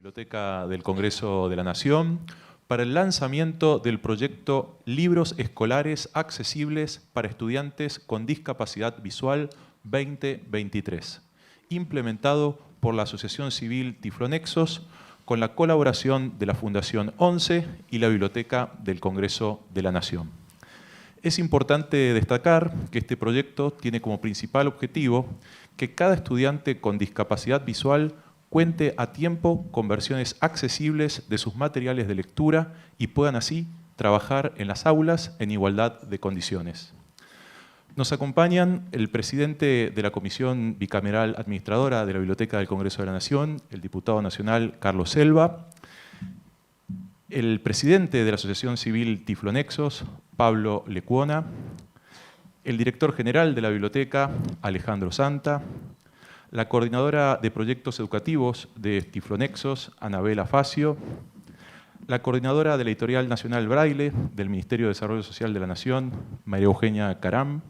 Biblioteca del Congreso de la Nación para el lanzamiento del proyecto Libros Escolares Accesibles para Estudiantes con Discapacidad Visual 2023, implementado por la Asociación Civil Tiflonexos con la colaboración de la Fundación 11 y la Biblioteca del Congreso de la Nación. Es importante destacar que este proyecto tiene como principal objetivo que cada estudiante con discapacidad visual cuente a tiempo con versiones accesibles de sus materiales de lectura y puedan así trabajar en las aulas en igualdad de condiciones. Nos acompañan el presidente de la Comisión Bicameral Administradora de la Biblioteca del Congreso de la Nación, el diputado nacional Carlos Selva, el presidente de la Asociación Civil Tiflonexos, Pablo Lecuona, el director general de la biblioteca, Alejandro Santa, la coordinadora de proyectos educativos de Tiflonexos, Anabela Facio, la coordinadora de la Editorial Nacional Braille del Ministerio de Desarrollo Social de la Nación, María Eugenia Caram,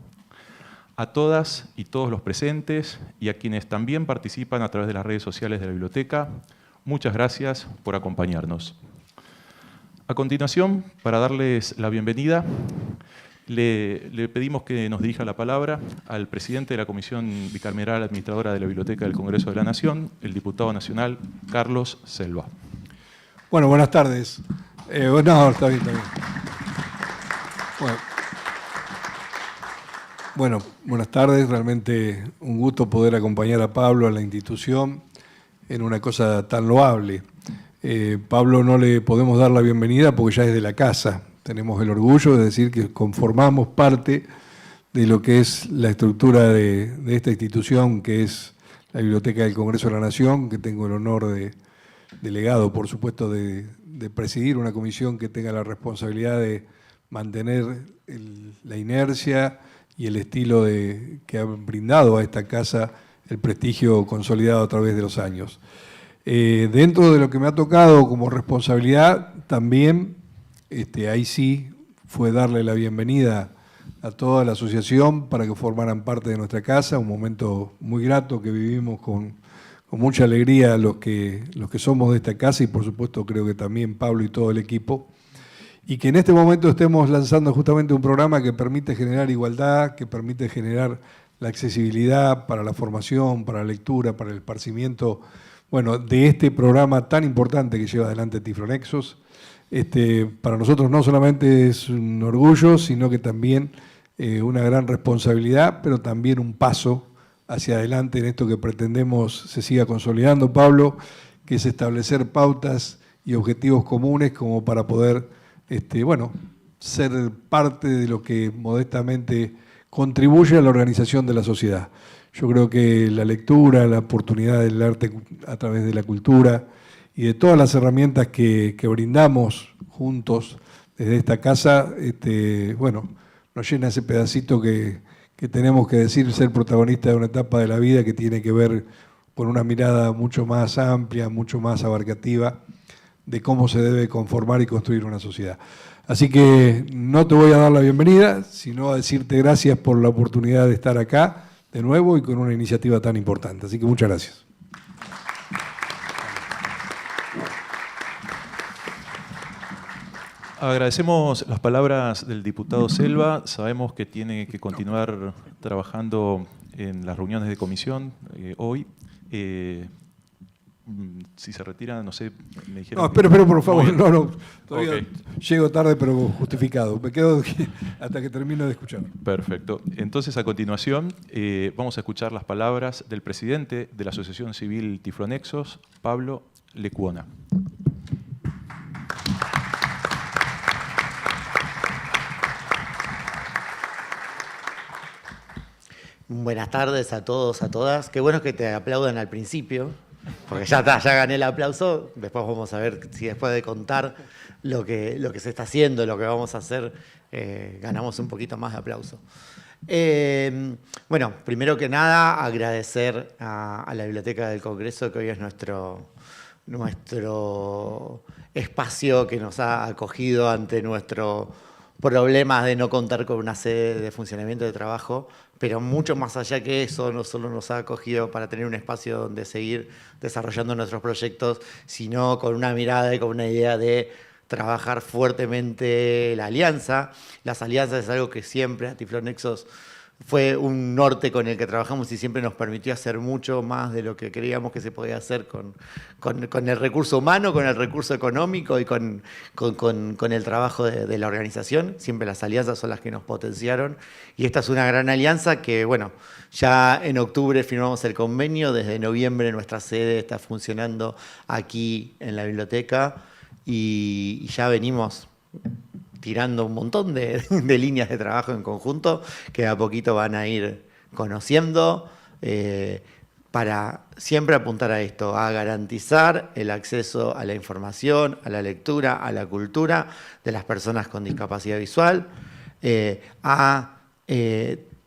a todas y todos los presentes y a quienes también participan a través de las redes sociales de la biblioteca, muchas gracias por acompañarnos. A continuación, para darles la bienvenida, le pedimos que nos dirija la palabra al presidente de la Comisión Bicameral Administradora de la Biblioteca del Congreso de la Nación, el diputado nacional Carlos Selva. Bueno, buenas tardes. No, está bien. Bueno, buenas tardes. Realmente un gusto poder acompañar a Pablo, a la institución, en una cosa tan loable. Pablo no le podemos dar la bienvenida porque ya es de la casa. Tenemos el orgullo de decir que conformamos parte de lo que es la estructura de esta institución, que es la Biblioteca del Congreso de la Nación, que tengo el honor de delegado, por supuesto, de presidir una comisión que tenga la responsabilidad de mantener la inercia y el estilo que ha brindado a esta casa el prestigio consolidado a través de los años. Dentro de lo que me ha tocado como responsabilidad, también ahí sí fue darle la bienvenida a toda la asociación para que formaran parte de nuestra casa, un momento muy grato que vivimos con mucha alegría los que somos de esta casa y por supuesto creo que también Pablo y todo el equipo, y que en este momento estemos lanzando justamente un programa que permite generar igualdad, que permite generar la accesibilidad para la formación, para la lectura, para el esparcimiento, bueno, de este programa tan importante que lleva adelante Tiflonexos. Para nosotros no solamente es un orgullo, sino que también una gran responsabilidad, pero también un paso hacia adelante en esto que pretendemos se siga consolidando, Pablo, que es establecer pautas y objetivos comunes como para poder, ser parte de lo que modestamente contribuye a la organización de la sociedad. Yo creo que la lectura, la oportunidad del arte a través de la cultura y de todas las herramientas que brindamos juntos desde esta casa, nos llena ese pedacito que tenemos que decir ser protagonista de una etapa de la vida que tiene que ver con una mirada mucho más amplia, mucho más abarcativa de cómo se debe conformar y construir una sociedad. Así que no te voy a dar la bienvenida, sino a decirte gracias por la oportunidad de estar acá de nuevo y con una iniciativa tan importante. Así que muchas gracias. Agradecemos las palabras del diputado Selva. Sabemos que tiene que continuar trabajando en las reuniones de comisión hoy. Si se retira, no sé, me dijeron... No, espero, por favor. No, todavía Okay. Llego tarde, pero justificado. Me quedo hasta que termino de escuchar. Perfecto. Entonces, a continuación, vamos a escuchar las palabras del presidente de la Asociación Civil Tiflonexos, Pablo Lecuona. Buenas tardes a todos, a todas. Qué bueno que te aplaudan al principio, porque ya está, ya gané el aplauso. Después vamos a ver si después de contar lo que se está haciendo, lo que vamos a hacer, ganamos un poquito más de aplauso. Bueno, primero que nada, agradecer a la Biblioteca del Congreso, que hoy es nuestro espacio que nos ha acogido ante nuestro problemas de no contar con una sede de funcionamiento de trabajo, pero mucho más allá que eso, no solo nos ha acogido para tener un espacio donde seguir desarrollando nuestros proyectos, sino con una mirada y con una idea de trabajar fuertemente la alianza. Las alianzas es algo que siempre a Tiflonexos fue un norte con el que trabajamos y siempre nos permitió hacer mucho más de lo que creíamos que se podía hacer con el recurso humano, con el recurso económico y con el trabajo de la organización. Siempre las alianzas son las que nos potenciaron y esta es una gran alianza que, bueno, ya en octubre firmamos el convenio, desde noviembre nuestra sede está funcionando aquí en la biblioteca y ya venimos tirando un montón de líneas de trabajo en conjunto que a poquito van a ir conociendo para siempre apuntar a esto, a garantizar el acceso a la información, a la lectura, a la cultura de las personas con discapacidad visual, a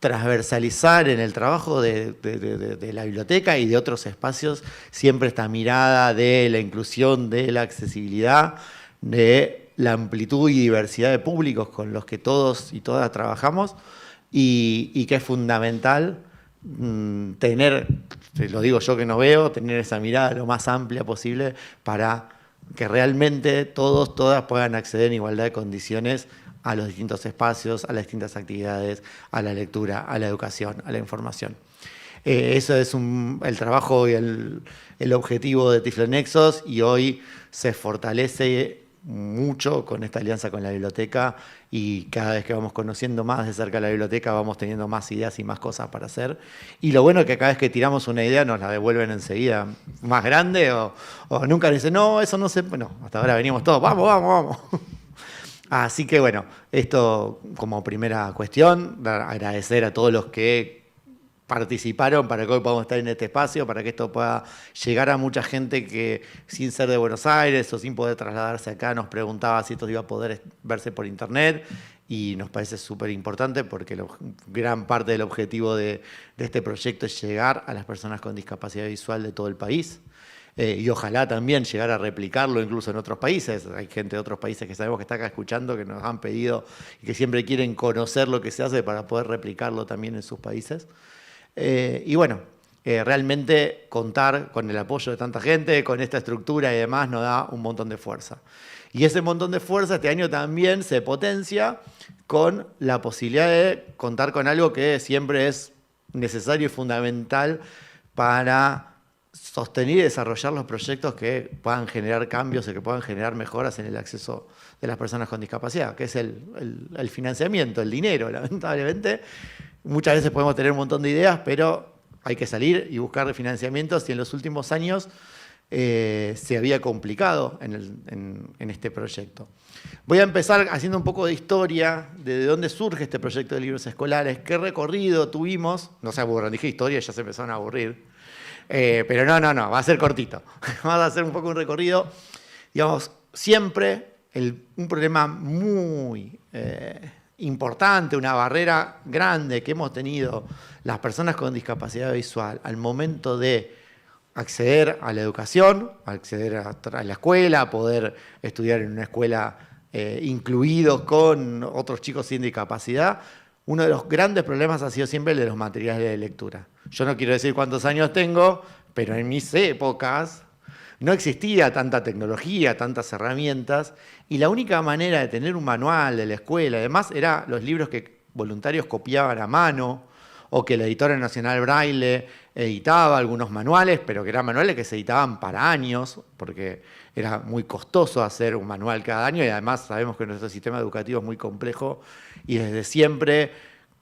transversalizar en el trabajo de la biblioteca y de otros espacios siempre esta mirada de la inclusión, de la accesibilidad, de la amplitud y diversidad de públicos con los que todos y todas trabajamos y que es fundamental tener, lo digo yo que no veo, tener esa mirada lo más amplia posible para que realmente todos, todas puedan acceder en igualdad de condiciones a los distintos espacios, a las distintas actividades, a la lectura, a la educación, a la información. Eso es el trabajo y el objetivo de Tiflonexos y hoy se fortalece mucho con esta alianza con la biblioteca y cada vez que vamos conociendo más de cerca la biblioteca vamos teniendo más ideas y más cosas para hacer. Y lo bueno es que cada vez que tiramos una idea nos la devuelven enseguida más grande o nunca dicen, no, eso no se... Bueno, hasta ahora venimos todos, vamos, vamos, vamos. Así que bueno, esto como primera cuestión, agradecer a todos los que participaron para que hoy podamos estar en este espacio, para que esto pueda llegar a mucha gente que sin ser de Buenos Aires o sin poder trasladarse acá nos preguntaba si esto iba a poder verse por internet y nos parece súper importante porque gran parte del objetivo de este proyecto es llegar a las personas con discapacidad visual de todo el país. Y ojalá también llegar a replicarlo incluso en otros países. Hay gente de otros países que sabemos que está acá escuchando, que nos han pedido y que siempre quieren conocer lo que se hace para poder replicarlo también en sus países. Y bueno, realmente contar con el apoyo de tanta gente, con esta estructura y demás, nos da un montón de fuerza. Y ese montón de fuerza este año también se potencia con la posibilidad de contar con algo que siempre es necesario y fundamental para sostener y desarrollar los proyectos que puedan generar cambios y que puedan generar mejoras en el acceso de las personas con discapacidad, que es el financiamiento, el dinero, lamentablemente. Muchas veces podemos tener un montón de ideas, pero hay que salir y buscar financiamientos y en los últimos años se había complicado en este proyecto. Voy a empezar haciendo un poco de historia de dónde surge este proyecto de libros escolares, qué recorrido tuvimos. No se aburran, dije historia y ya se empezaron a aburrir. Pero no, va a ser cortito. Vamos a hacer un poco un recorrido. Digamos, siempre un problema muy importante, una barrera grande que hemos tenido las personas con discapacidad visual al momento de acceder a la educación, acceder a la escuela, poder estudiar en una escuela incluidos con otros chicos sin discapacidad. Uno de los grandes problemas ha sido siempre el de los materiales de lectura. Yo no quiero decir cuántos años tengo, pero en mis épocas no existía tanta tecnología, tantas herramientas, y la única manera de tener un manual de la escuela, además, eran los libros que voluntarios copiaban a mano, o que la Editora Nacional Braille editaba algunos manuales, pero que eran manuales que se editaban para años, porque era muy costoso hacer un manual cada año, y además sabemos que nuestro sistema educativo es muy complejo, y desde siempre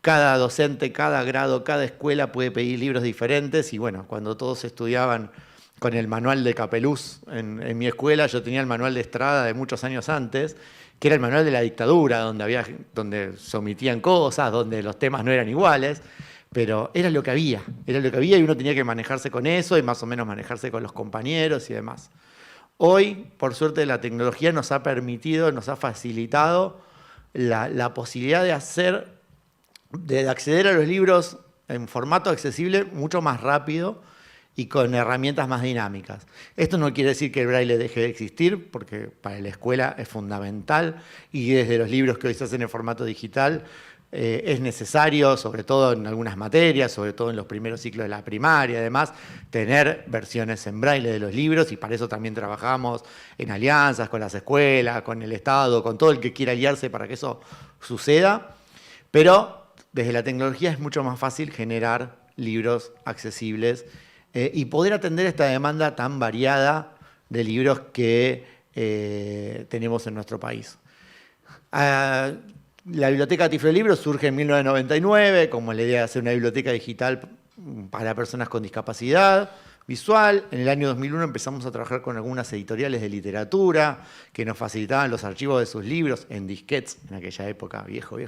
cada docente, cada grado, cada escuela puede pedir libros diferentes, y bueno, cuando todos estudiaban con el manual de Capeluz en mi escuela, yo tenía el manual de Estrada de muchos años antes, que era el manual de la dictadura, donde se omitían cosas, donde los temas no eran iguales, pero era lo que había y uno tenía que manejarse con eso y más o menos manejarse con los compañeros y demás. Hoy, por suerte, la tecnología nos ha permitido, nos ha facilitado la posibilidad de acceder a los libros en formato accesible mucho más rápido y con herramientas más dinámicas. Esto no quiere decir que el braille deje de existir, porque para la escuela es fundamental y desde los libros que hoy se hacen en formato digital es necesario, sobre todo en algunas materias, sobre todo en los primeros ciclos de la primaria, además, tener versiones en braille de los libros y para eso también trabajamos en alianzas con las escuelas, con el Estado, con todo el que quiera aliarse para que eso suceda. Pero desde la tecnología es mucho más fácil generar libros accesibles y poder atender esta demanda tan variada de libros que tenemos en nuestro país. La Biblioteca Tiflolibros surge en 1999 como la idea de hacer una biblioteca digital para personas con discapacidad visual. En el año 2001 empezamos a trabajar con algunas editoriales de literatura que nos facilitaban los archivos de sus libros en disquetes, en aquella época, viejo,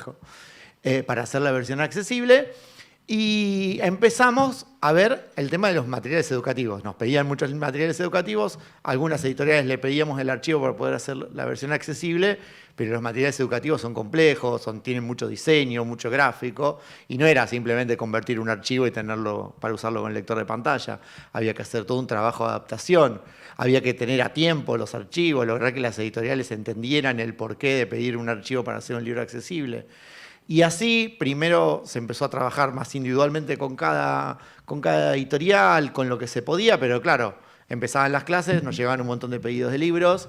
para hacer la versión accesible. Y empezamos a ver el tema de los materiales educativos. Nos pedían muchos materiales educativos, algunas editoriales le pedíamos el archivo para poder hacer la versión accesible, pero los materiales educativos son complejos, tienen mucho diseño, mucho gráfico, y no era simplemente convertir un archivo y tenerlo para usarlo con el lector de pantalla. Había que hacer todo un trabajo de adaptación, había que tener a tiempo los archivos, lograr que las editoriales entendieran el porqué de pedir un archivo para hacer un libro accesible. Y así, primero se empezó a trabajar más individualmente con cada editorial, con lo que se podía, pero claro, empezaban las clases, nos llegaban un montón de pedidos de libros,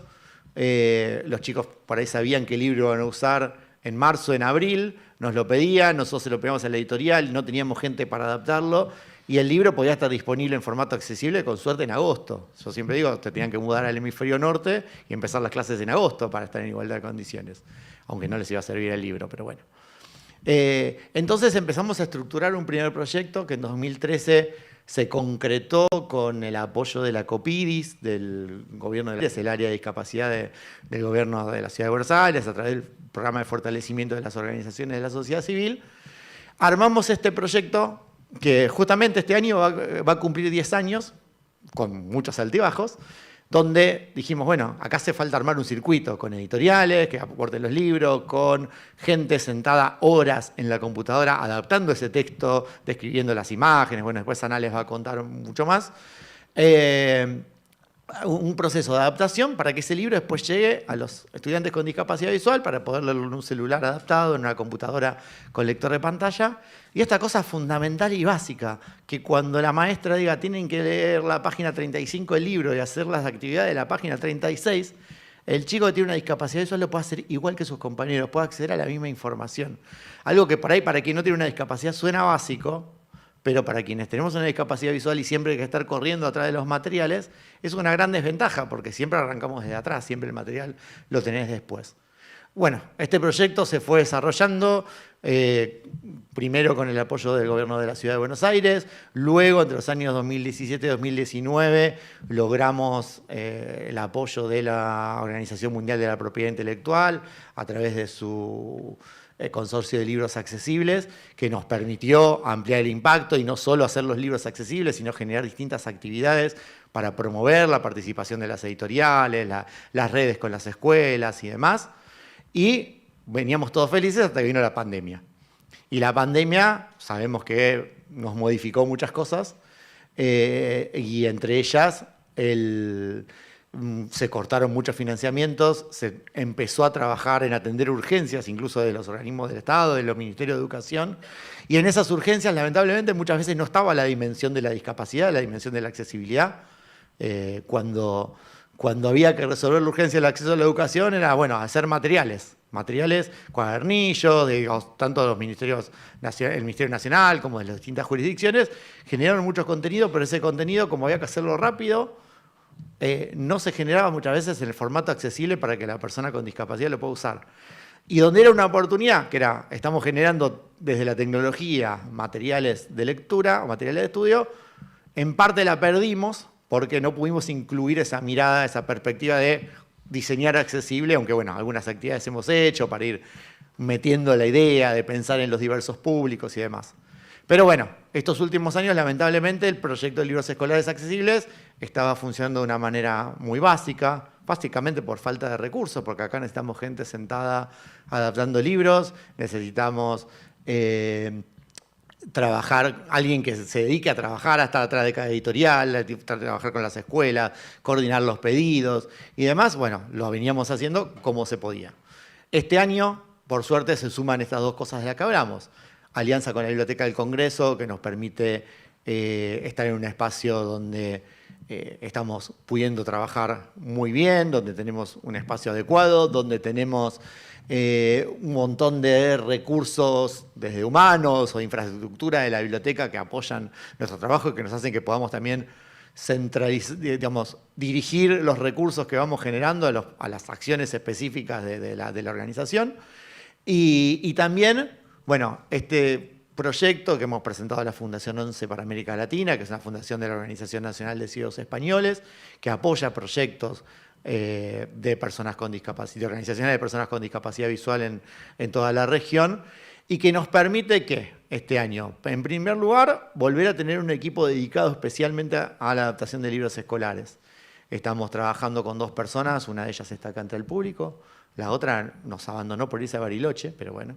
los chicos por ahí sabían qué libro iban a usar en marzo, en abril, nos lo pedían, nosotros se lo pedíamos a la editorial, no teníamos gente para adaptarlo, y el libro podía estar disponible en formato accesible, con suerte, en agosto. Yo siempre digo, te tenían que mudar al hemisferio norte y empezar las clases en agosto para estar en igualdad de condiciones, aunque no les iba a servir el libro, pero bueno. Entonces empezamos a estructurar un primer proyecto que en 2013 se concretó con el apoyo de la Copidis, del gobierno de el área de discapacidad del gobierno de la Ciudad de Buenos Aires, a través del programa de fortalecimiento de las organizaciones de la sociedad civil. Armamos este proyecto que justamente este año va a cumplir 10 años, con muchos altibajos, donde dijimos, bueno, acá hace falta armar un circuito con editoriales que aporten los libros, con gente sentada horas en la computadora adaptando ese texto, describiendo las imágenes. Bueno, después Ana les va a contar mucho más. Un proceso de adaptación para que ese libro después llegue a los estudiantes con discapacidad visual para poder leerlo en un celular adaptado, en una computadora con lector de pantalla. Y esta cosa fundamental y básica, que cuando la maestra diga tienen que leer la página 35 del libro y hacer las actividades de la página 36, el chico que tiene una discapacidad visual lo puede hacer igual que sus compañeros, puede acceder a la misma información. Algo que por ahí para quien no tiene una discapacidad suena básico, pero para quienes tenemos una discapacidad visual y siempre hay que estar corriendo atrás de los materiales, es una gran desventaja, porque siempre arrancamos desde atrás, siempre el material lo tenés después. Bueno, este proyecto se fue desarrollando primero con el apoyo del gobierno de la Ciudad de Buenos Aires, luego entre los años 2017 y 2019 logramos el apoyo de la Organización Mundial de la Propiedad Intelectual a través de su consorcio de libros accesibles, que nos permitió ampliar el impacto y no solo hacer los libros accesibles, sino generar distintas actividades para promover la participación de las editoriales, las redes con las escuelas y demás. Y veníamos todos felices hasta que vino la pandemia. Y la pandemia, sabemos que nos modificó muchas cosas, y entre ellas se cortaron muchos financiamientos, se empezó a trabajar en atender urgencias, incluso de los organismos del Estado, de los ministerios de Educación, y en esas urgencias, lamentablemente, muchas veces no estaba la dimensión de la discapacidad, la dimensión de la accesibilidad. Cuando había que resolver la urgencia del acceso a la educación, era, bueno, hacer materiales, cuadernillos, tanto de los ministerios, el Ministerio Nacional como de las distintas jurisdicciones, generaron mucho contenido, pero ese contenido, como había que hacerlo rápido, no se generaba muchas veces en el formato accesible para que la persona con discapacidad lo pueda usar. Y donde era una oportunidad, que era, estamos generando desde la tecnología materiales de lectura o materiales de estudio, en parte la perdimos porque no pudimos incluir esa mirada, esa perspectiva de diseñar accesible, aunque bueno, algunas actividades hemos hecho para ir metiendo la idea de pensar en los diversos públicos y demás. Pero bueno, estos últimos años, lamentablemente, el proyecto de libros escolares accesibles estaba funcionando de una manera muy básica, básicamente por falta de recursos, porque acá necesitamos gente sentada adaptando libros, necesitamos trabajar, alguien que se dedique a trabajar, a estar atrás de cada editorial, a trabajar con las escuelas, coordinar los pedidos y demás. Bueno, lo veníamos haciendo como se podía. Este año, por suerte, se suman estas dos cosas de las que hablamos. Alianza con la Biblioteca del Congreso, que nos permite estar en un espacio donde estamos pudiendo trabajar muy bien, donde tenemos un espacio adecuado, donde tenemos un montón de recursos, desde humanos o de infraestructura de la biblioteca que apoyan nuestro trabajo y que nos hacen que podamos también dirigir los recursos que vamos generando a las acciones específicas de la organización. Y también, bueno, este proyecto que hemos presentado a la Fundación 11 para América Latina, que es una fundación de la Organización Nacional de Ciegos Españoles, que apoya proyectos de personas con discapacidad, de organizaciones de personas con discapacidad visual en toda la región, y que nos permite que este año, en primer lugar, volver a tener un equipo dedicado especialmente a la adaptación de libros escolares. Estamos trabajando con 2 personas, una de ellas está acá entre el público, la otra nos abandonó por irse a Bariloche, pero bueno.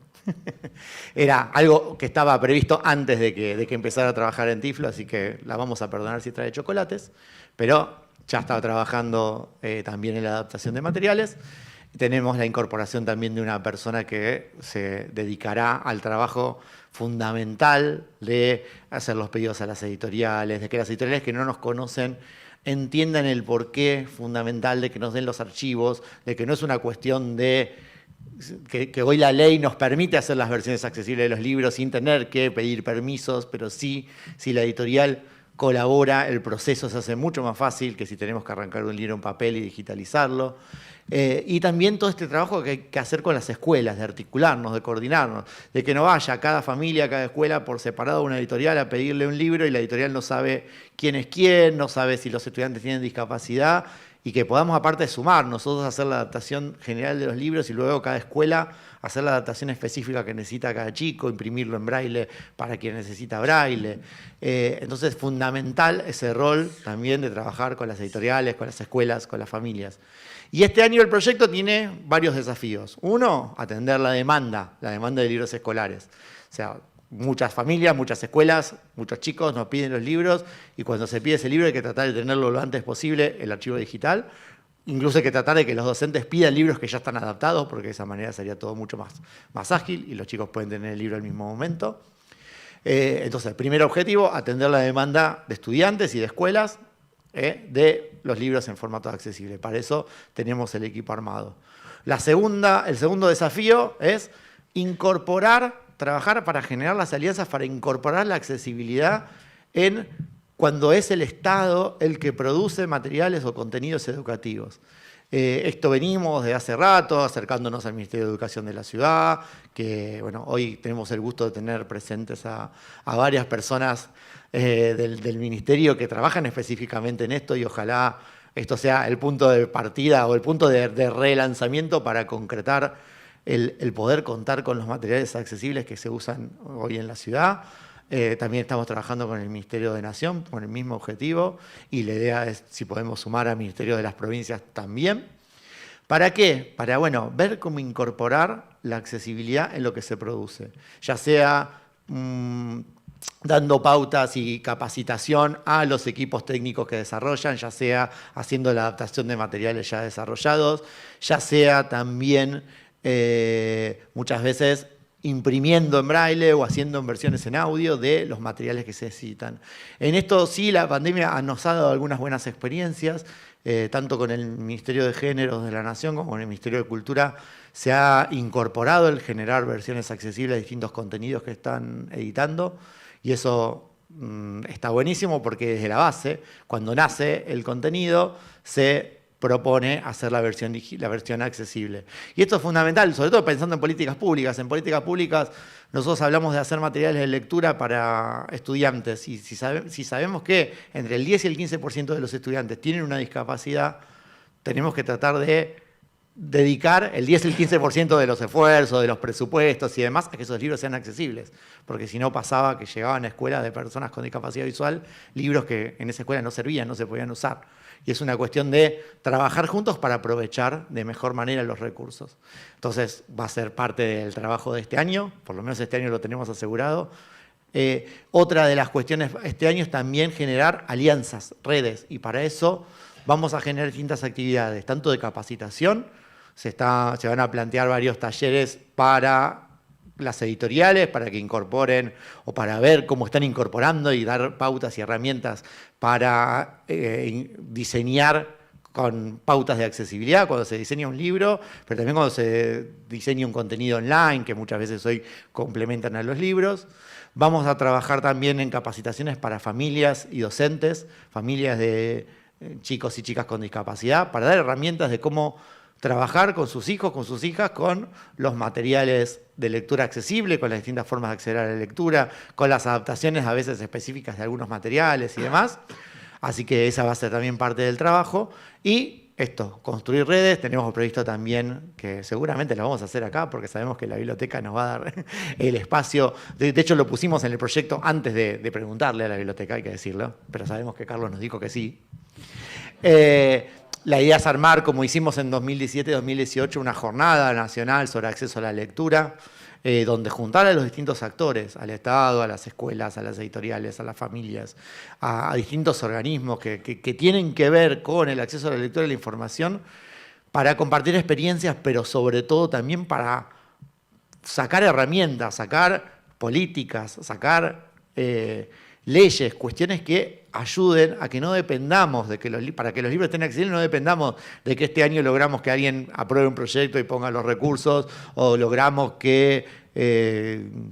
Era algo que estaba previsto antes de que empezara a trabajar en Tiflo, así que la vamos a perdonar si trae chocolates, pero ya estaba trabajando también en la adaptación de materiales. Tenemos la incorporación también de una persona que se dedicará al trabajo fundamental de hacer los pedidos a las editoriales, de que las editoriales que no nos conocen entiendan el porqué fundamental de que nos den los archivos, de que no es una cuestión de que hoy la ley nos permite hacer las versiones accesibles de los libros sin tener que pedir permisos, pero sí, si la editorial colabora, el proceso se hace mucho más fácil que si tenemos que arrancar un libro en papel y digitalizarlo. Y también todo este trabajo que hay que hacer con las escuelas, de articularnos, de coordinarnos, de que no vaya cada familia, cada escuela por separado a una editorial a pedirle un libro y la editorial no sabe quién es quién, no sabe si los estudiantes tienen discapacidad, y que podamos aparte de sumar, nosotros hacer la adaptación general de los libros y luego cada escuela hacer la adaptación específica que necesita cada chico, imprimirlo en braille para quien necesita braille. Entonces, fundamental ese rol también de trabajar con las editoriales, con las escuelas, con las familias. Y este año el proyecto tiene varios desafíos. Uno, atender la demanda de libros escolares. O sea, muchas familias, muchas escuelas, muchos chicos nos piden los libros y cuando se pide ese libro hay que tratar de tenerlo lo antes posible, el archivo digital. Incluso hay que tratar de que los docentes pidan libros que ya están adaptados, porque de esa manera sería todo mucho más ágil y los chicos pueden tener el libro al mismo momento. Entonces, el primer objetivo, atender la demanda de estudiantes y de escuelas de los libros en formato accesible. Para eso tenemos el equipo armado. El segundo desafío es trabajar para generar las alianzas para incorporar la accesibilidad cuando es el Estado el que produce materiales o contenidos educativos. Esto venimos de hace rato, acercándonos al Ministerio de Educación de la ciudad, que bueno, hoy tenemos el gusto de tener presentes a varias personas del Ministerio que trabajan específicamente en esto y ojalá esto sea el punto de partida o el punto de relanzamiento para concretar el poder contar con los materiales accesibles que se usan hoy en la ciudad. También estamos trabajando con el Ministerio de Nación con el mismo objetivo y la idea es si podemos sumar al Ministerio de las Provincias también. ¿Para qué? Para ver cómo incorporar la accesibilidad en lo que se produce, ya sea dando pautas y capacitación a los equipos técnicos que desarrollan, ya sea haciendo la adaptación de materiales ya desarrollados, ya sea también muchas veces imprimiendo en braille o haciendo en versiones en audio de los materiales que se necesitan. En esto sí, la pandemia nos ha dado algunas buenas experiencias, tanto con el Ministerio de Géneros de la Nación como con el Ministerio de Cultura se ha incorporado el generar versiones accesibles de distintos contenidos que están editando y eso está buenísimo porque desde la base, cuando nace el contenido, se propone hacer la versión accesible. Y esto es fundamental, sobre todo pensando en políticas públicas. En políticas públicas nosotros hablamos de hacer materiales de lectura para estudiantes y si sabemos que entre el 10 y el 15% de los estudiantes tienen una discapacidad, tenemos que tratar de dedicar el 10 y el 15% de los esfuerzos, de los presupuestos y demás a que esos libros sean accesibles. Porque si no pasaba que llegaban a escuelas de personas con discapacidad visual, libros que en esa escuela no servían, no se podían usar. Y es una cuestión de trabajar juntos para aprovechar de mejor manera los recursos. Entonces va a ser parte del trabajo de este año, por lo menos este año lo tenemos asegurado, Otra de las cuestiones este año es también generar alianzas, redes, y para eso vamos a generar distintas actividades, tanto de capacitación, se van a plantear varios talleres para las editoriales, para que incorporen o para ver cómo están incorporando y dar pautas y herramientas para diseñar con pautas de accesibilidad cuando se diseña un libro, pero también cuando se diseña un contenido online, que muchas veces hoy complementan a los libros. Vamos a trabajar también en capacitaciones para familias y docentes, familias de chicos y chicas con discapacidad, para dar herramientas de cómo trabajar con sus hijos, con sus hijas, con los materiales de lectura accesible, con las distintas formas de acceder a la lectura, con las adaptaciones a veces específicas de algunos materiales y demás. Así que esa va a ser también parte del trabajo. Y esto, construir redes. Tenemos previsto también, que seguramente lo vamos a hacer acá, porque sabemos que la biblioteca nos va a dar el espacio. De hecho, lo pusimos en el proyecto antes de preguntarle a la biblioteca, hay que decirlo, pero sabemos que Carlos nos dijo que sí. La idea es armar, como hicimos en 2017-2018, una jornada nacional sobre acceso a la lectura, donde juntar a los distintos actores, al Estado, a las escuelas, a las editoriales, a las familias, a distintos organismos que tienen que ver con el acceso a la lectura y la información, para compartir experiencias, pero sobre todo también para sacar herramientas, sacar políticas, sacar leyes, cuestiones que ayuden a que no dependamos de que para que los libros estén accesibles, no dependamos de que este año logramos que alguien apruebe un proyecto y ponga los recursos, o logramos que,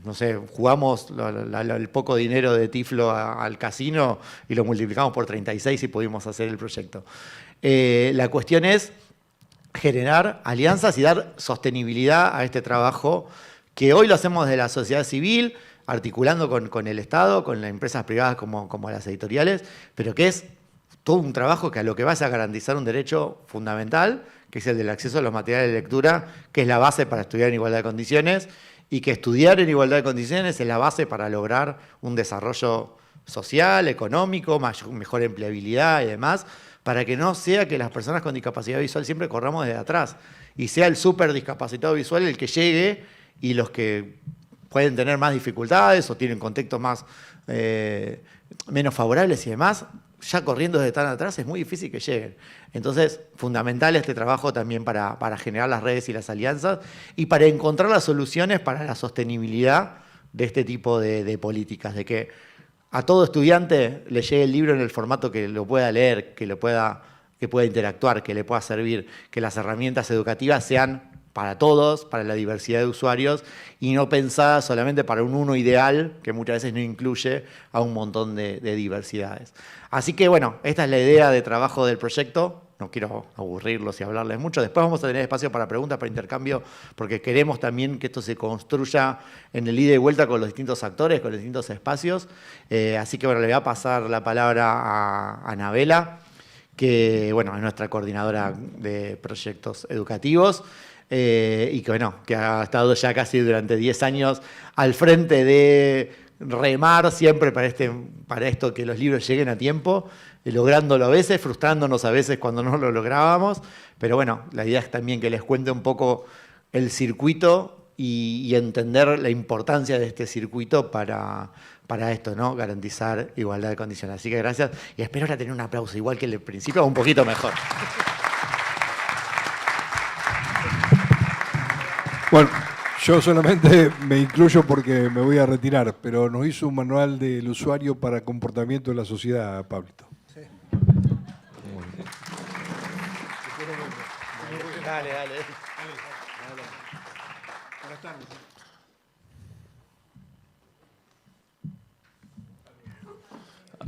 no sé, jugamos el poco dinero de Tiflo al casino y lo multiplicamos por 36 y pudimos hacer el proyecto. La cuestión es generar alianzas y dar sostenibilidad a este trabajo, que hoy lo hacemos desde la sociedad civil, articulando con el Estado, con las empresas privadas como las editoriales, pero que es todo un trabajo que a lo que va es a garantizar un derecho fundamental, que es el del acceso a los materiales de lectura, que es la base para estudiar en igualdad de condiciones, y que estudiar en igualdad de condiciones es la base para lograr un desarrollo social, económico, mejor empleabilidad y demás, para que no sea que las personas con discapacidad visual siempre corramos desde atrás, y sea el súper discapacitado visual el que llegue, y los que pueden tener más dificultades o tienen contextos menos favorables y demás, ya corriendo desde tan atrás es muy difícil que lleguen. Entonces, fundamental este trabajo también para generar las redes y las alianzas y para encontrar las soluciones para la sostenibilidad de este tipo de políticas, de que a todo estudiante le llegue el libro en el formato que lo pueda leer, que pueda interactuar, que le pueda servir, que las herramientas educativas sean para todos, para la diversidad de usuarios, y no pensadas solamente para un uno ideal, que muchas veces no incluye a un montón de diversidades. Así que bueno, esta es la idea de trabajo del proyecto. No quiero aburrirlos y hablarles mucho. Después vamos a tener espacio para preguntas, para intercambio, porque queremos también que esto se construya en el ida y vuelta con los distintos actores, con los distintos espacios. Así que bueno, le voy a pasar la palabra a Anabela, que bueno, es nuestra coordinadora de proyectos educativos. Y que bueno, que ha estado ya casi durante 10 años al frente de remar siempre para esto, que los libros lleguen a tiempo, lográndolo a veces, frustrándonos a veces cuando no lo lográbamos, pero bueno, la idea es también que les cuente un poco el circuito y entender la importancia de este circuito para esto, ¿no? Garantizar igualdad de condiciones. Así que gracias, y espero ahora tener un aplauso igual que el principio, o un poquito mejor. Bueno, yo solamente me incluyo porque me voy a retirar, pero nos hizo un manual del usuario para comportamiento de la sociedad, Pablito. Sí. Dale. Buenas tardes.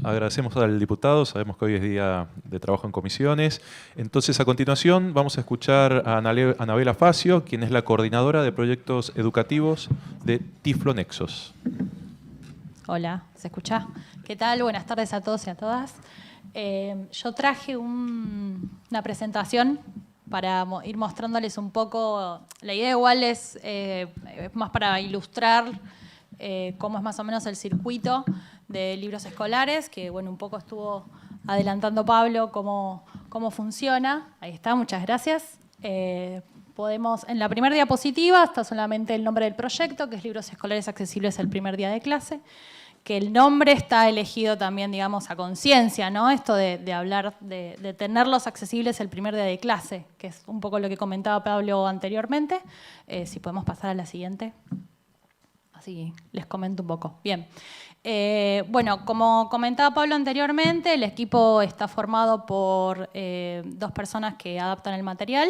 Agradecemos al diputado, sabemos que hoy es día de trabajo en comisiones. Entonces, a continuación, vamos a escuchar a Anabela Facio, quien es la coordinadora de proyectos educativos de Tiflo Nexos. Hola, ¿se escucha? ¿Qué tal? Buenas tardes a todos y a todas. Yo traje una presentación para ir mostrándoles un poco. La idea igual es más para ilustrar cómo es más o menos el circuito de libros escolares, que bueno, un poco estuvo adelantando Pablo cómo funciona. Ahí está, muchas gracias. En la primera diapositiva está solamente el nombre del proyecto, que es Libros Escolares Accesibles el primer día de clase, el nombre está elegido también, digamos, a conciencia, ¿no? Esto de hablar, de tenerlos accesibles el primer día de clase, que es un poco lo que comentaba Pablo anteriormente. Si podemos pasar a la siguiente. Así les comento un poco. Bien. Bueno, como comentaba Pablo anteriormente, el equipo está formado por 2 personas que adaptan el material,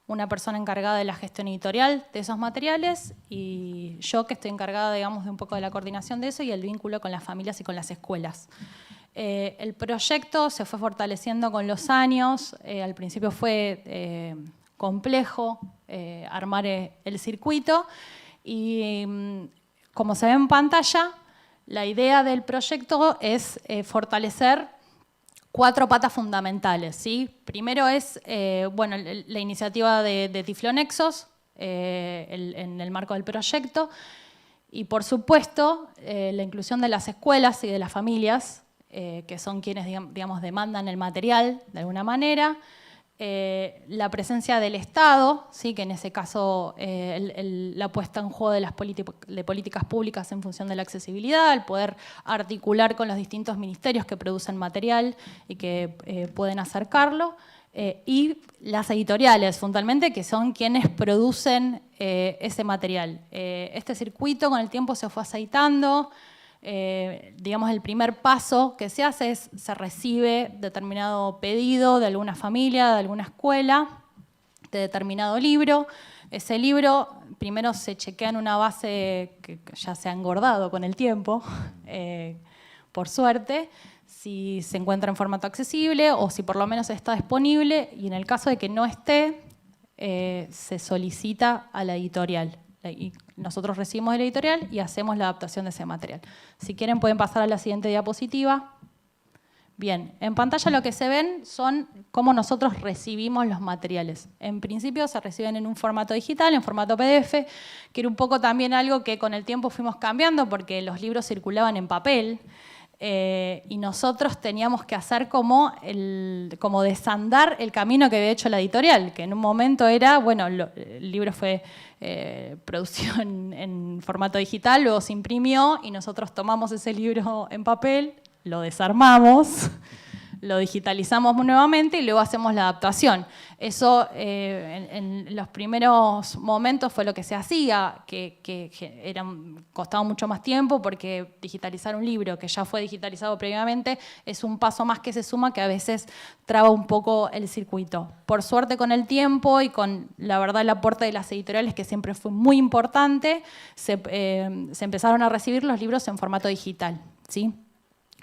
una persona encargada de la gestión editorial de esos materiales y yo que estoy encargada, digamos, de un poco de la coordinación de eso y el vínculo con las familias y con las escuelas. El proyecto se fue fortaleciendo con los años. Al principio fue complejo armar el circuito y como se ve en pantalla, la idea del proyecto es fortalecer 4 patas fundamentales, ¿sí? Primero es bueno, la iniciativa de Tiflonexos en el marco del proyecto y, por supuesto, la inclusión de las escuelas y de las familias, que son quienes, digamos, demandan el material de alguna manera. La presencia del Estado, ¿sí? Que en ese caso la puesta en juego de las políticas públicas en función de la accesibilidad, el poder articular con los distintos ministerios que producen material y que pueden acercarlo, y las editoriales, fundamentalmente, que son quienes producen ese material. Este circuito con el tiempo se fue aceitando. Digamos, el primer paso que se hace es, se recibe determinado pedido de alguna familia, de alguna escuela, de determinado libro. Ese libro primero se chequea en una base que ya se ha engordado con el tiempo, por suerte, si se encuentra en formato accesible o si por lo menos está disponible, y en el caso de que no esté, se solicita a la editorial. Y nosotros recibimos el editorial y hacemos la adaptación de ese material. Si quieren pueden pasar a la siguiente diapositiva. Bien, en pantalla lo que se ven son cómo nosotros recibimos los materiales. En principio se reciben en un formato digital, en formato PDF, que era un poco también algo que con el tiempo fuimos cambiando porque los libros circulaban en papel. Y nosotros teníamos que hacer como desandar el camino que había hecho la editorial, que en un momento era, bueno, el libro fue producido en formato digital, luego se imprimió y nosotros tomamos ese libro en papel, lo desarmamos, lo digitalizamos nuevamente y luego hacemos la adaptación. Eso en los primeros momentos fue lo que se hacía, que costaba mucho más tiempo porque digitalizar un libro que ya fue digitalizado previamente es un paso más que se suma que a veces traba un poco el circuito. Por suerte con el tiempo y con la verdad el aporte de las editoriales, que siempre fue muy importante, se empezaron a recibir los libros en formato digital, ¿sí?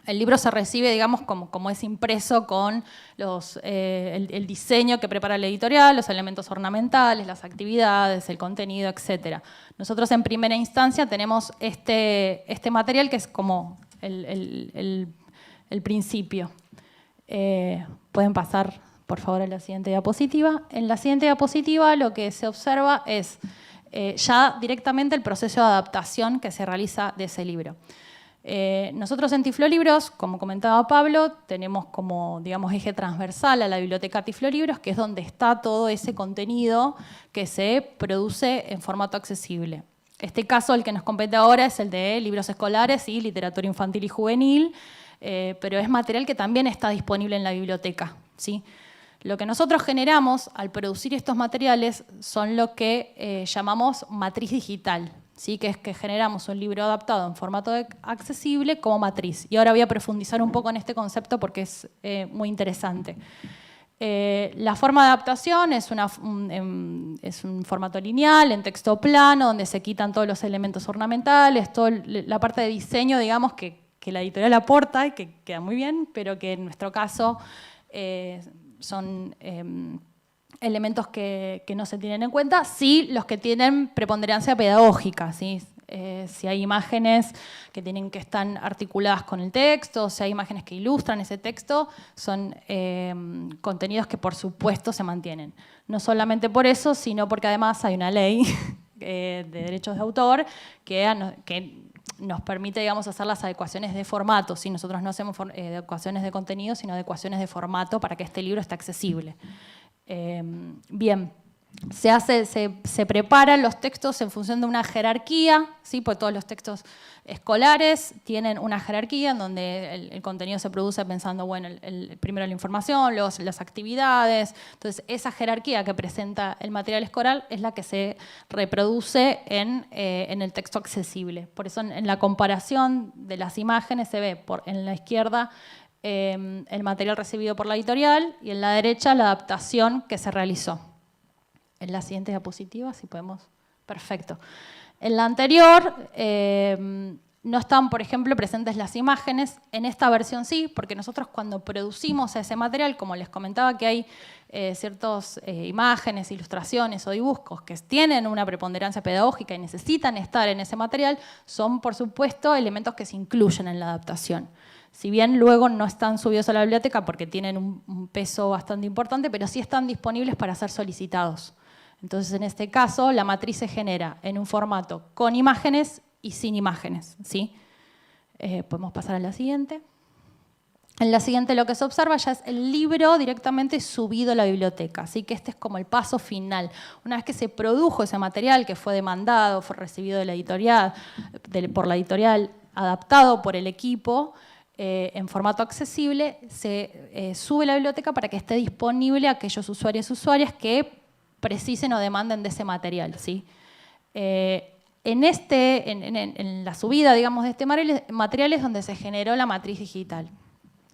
El libro se recibe, digamos, como es impreso con el diseño que prepara la editorial, los elementos ornamentales, las actividades, el contenido, etc. Nosotros en primera instancia tenemos este material que es como el principio. Pueden pasar, por favor, a la siguiente diapositiva. En la siguiente diapositiva lo que se observa es ya directamente el proceso de adaptación que se realiza de ese libro. Nosotros en Tiflolibros, como comentaba Pablo, tenemos como, digamos, eje transversal a la biblioteca Tiflolibros, que es donde está todo ese contenido que se produce en formato accesible. Este caso, el que nos compete ahora, es el de libros escolares y literatura infantil y juvenil, pero es material que también está disponible en la biblioteca, ¿sí? Lo que nosotros generamos al producir estos materiales son lo que llamamos matriz digital, ¿sí? Que es que generamos un libro adaptado en formato accesible como matriz. Y ahora voy a profundizar un poco en este concepto porque es muy interesante. La forma de adaptación es un formato lineal, en texto plano, donde se quitan todos los elementos ornamentales, toda la parte de diseño, digamos, que la editorial aporta y que queda muy bien, pero que en nuestro caso son elementos que no se tienen en cuenta, sí los que tienen preponderancia pedagógica, ¿sí? Si hay imágenes que tienen que estar articuladas con el texto, si hay imágenes que ilustran ese texto, son contenidos que por supuesto se mantienen. No solamente por eso, sino porque además hay una ley de derechos de autor que nos permite, digamos, hacer las adecuaciones de formato. ¿Sí? Nosotros no hacemos adecuaciones de contenido, sino adecuaciones de formato para que este libro esté accesible. Bien, se preparan los textos en función de una jerarquía, ¿sí? Porque todos los textos escolares tienen una jerarquía en donde el contenido se produce pensando, bueno, primero la información, luego las actividades. Entonces, esa jerarquía que presenta el material escolar es la que se reproduce en el texto accesible. Por eso, en la comparación de las imágenes se ve en la izquierda el material recibido por la editorial y en la derecha la adaptación que se realizó. En la siguiente diapositiva, si podemos. Perfecto. En la anterior no están, por ejemplo, presentes las imágenes. En esta versión sí, porque nosotros cuando producimos ese material, como les comentaba que hay ciertas imágenes, ilustraciones o dibujos que tienen una preponderancia pedagógica y necesitan estar en ese material, son, por supuesto, elementos que se incluyen en la adaptación. Si bien luego no están subidos a la biblioteca porque tienen un peso bastante importante, pero sí están disponibles para ser solicitados. Entonces, en este caso, la matriz se genera en un formato con imágenes y sin imágenes, ¿sí? Podemos pasar a la siguiente. En la siguiente lo que se observa ya es el libro directamente subido a la biblioteca, así que este es como el paso final. Una vez que se produjo ese material que fue demandado, fue recibido de la editorial, por la editorial, adaptado por el equipo, en formato accesible, se sube a la biblioteca para que esté disponible a aquellos usuarios y usuarias que precisen o demanden de ese material, ¿sí? En la subida, digamos, de este material es donde se generó la matriz digital.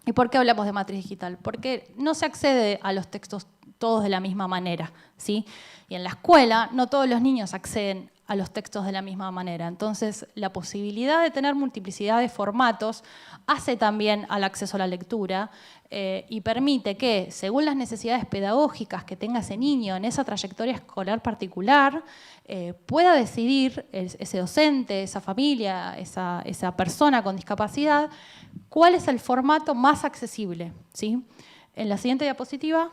¿Y por qué hablamos de matriz digital? Porque no se accede a los textos todos de la misma manera, ¿sí? Y en la escuela no todos los niños acceden a los textos de la misma manera. Entonces, la posibilidad de tener multiplicidad de formatos hace también al acceso a la lectura y permite que, según las necesidades pedagógicas que tenga ese niño en esa trayectoria escolar particular, pueda decidir ese docente, esa familia, esa persona con discapacidad, cuál es el formato más accesible, ¿sí? En la siguiente diapositiva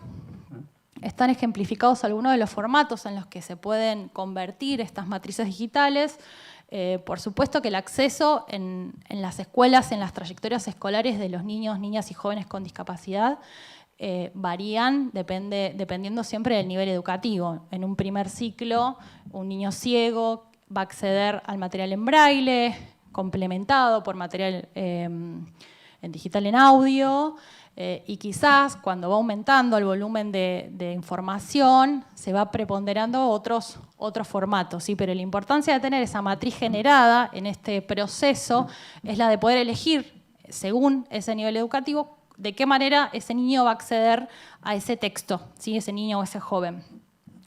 están ejemplificados algunos de los formatos en los que se pueden convertir estas matrices digitales. Por supuesto que el acceso en las escuelas, en las trayectorias escolares de los niños, niñas y jóvenes con discapacidad varían dependiendo siempre del nivel educativo. En un primer ciclo, un niño ciego va a acceder al material en braille, complementado por material en digital en audio, y quizás cuando va aumentando el volumen de información se va preponderando otros formatos, ¿sí? Pero la importancia de tener esa matriz generada en este proceso es la de poder elegir, según ese nivel educativo, de qué manera ese niño va a acceder a ese texto, ¿sí? Ese niño o ese joven.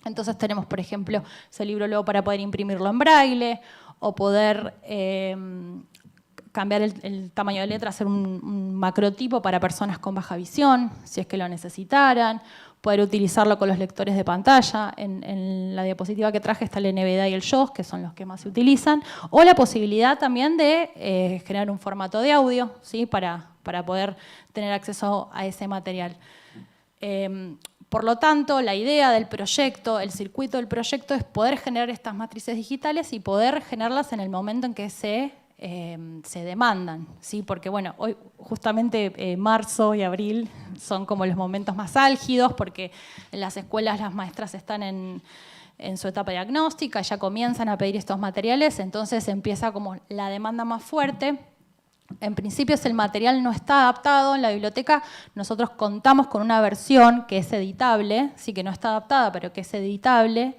Entonces tenemos, por ejemplo, ese libro luego para poder imprimirlo en braille o poder cambiar el tamaño de letra, hacer un macrotipo para personas con baja visión, si es que lo necesitaran, poder utilizarlo con los lectores de pantalla. En la diapositiva que traje está el NVDA y el JAWS, que son los que más se utilizan, o la posibilidad también de generar un formato de audio, ¿sí? para poder tener acceso a ese material. Por lo tanto, la idea del proyecto, el circuito del proyecto es poder generar estas matrices digitales y poder generarlas en el momento en que se demandan, ¿sí? Porque bueno, hoy justamente marzo y abril son como los momentos más álgidos porque en las escuelas las maestras están en su etapa diagnóstica, ya comienzan a pedir estos materiales, entonces empieza como la demanda más fuerte. En principio, si el material no está adaptado en la biblioteca, nosotros contamos con una versión que es editable, sí que no está adaptada, pero que es editable,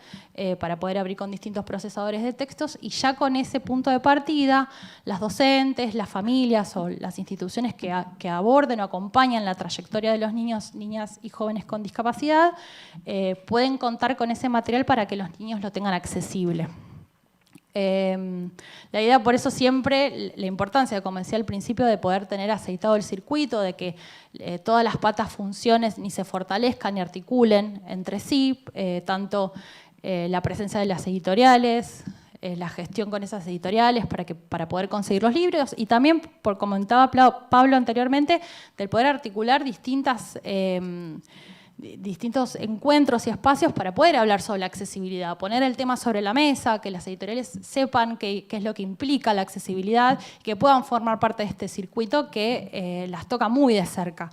para poder abrir con distintos procesadores de textos, y ya con ese punto de partida, las docentes, las familias o las instituciones que aborden o acompañan la trayectoria de los niños, niñas y jóvenes con discapacidad, pueden contar con ese material para que los niños lo tengan accesible. La idea, por eso siempre, la importancia, como decía al principio, de poder tener aceitado el circuito, de que todas las patas funcionen ni se fortalezcan ni articulen entre sí, tanto la presencia de las editoriales, la gestión con esas editoriales para poder conseguir los libros, y también, por como comentaba Pablo anteriormente, del poder articular distintos encuentros y espacios para poder hablar sobre la accesibilidad, poner el tema sobre la mesa, que las editoriales sepan qué es lo que implica la accesibilidad, que puedan formar parte de este circuito que las toca muy de cerca.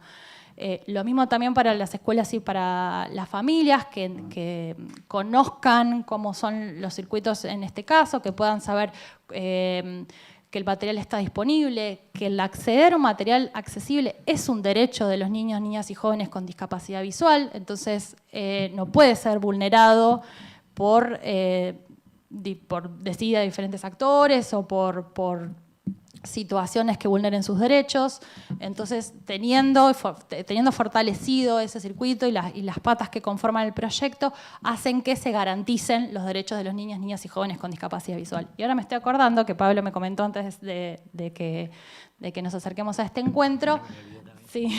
Lo mismo también para las escuelas y para las familias, que conozcan cómo son los circuitos en este caso, que puedan saber que el material está disponible, que el acceder a un material accesible es un derecho de los niños, niñas y jóvenes con discapacidad visual, entonces no puede ser vulnerado por desidia de diferentes actores o por situaciones que vulneren sus derechos. Entonces, teniendo fortalecido ese circuito y las patas que conforman el proyecto, hacen que se garanticen los derechos de los niños, niñas y jóvenes con discapacidad visual. Y ahora me estoy acordando que Pablo me comentó antes de que nos acerquemos a este encuentro, sí,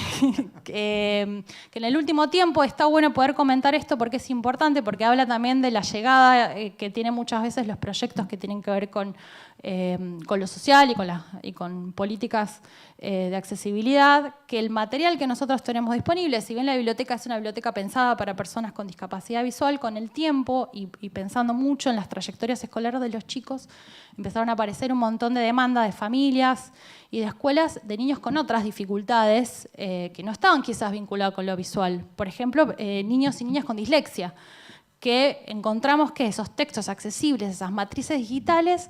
que en el último tiempo está bueno poder comentar esto porque es importante, porque habla también de la llegada que tienen muchas veces los proyectos que tienen que ver con lo social y con políticas de accesibilidad, que el material que nosotros tenemos disponible, si bien la biblioteca es una biblioteca pensada para personas con discapacidad visual, con el tiempo y pensando mucho en las trayectorias escolares de los chicos, empezaron a aparecer un montón de demandas de familias y de escuelas de niños con otras dificultades que no estaban quizás vinculados con lo visual. Por ejemplo, niños y niñas con dislexia, que encontramos que esos textos accesibles, esas matrices digitales,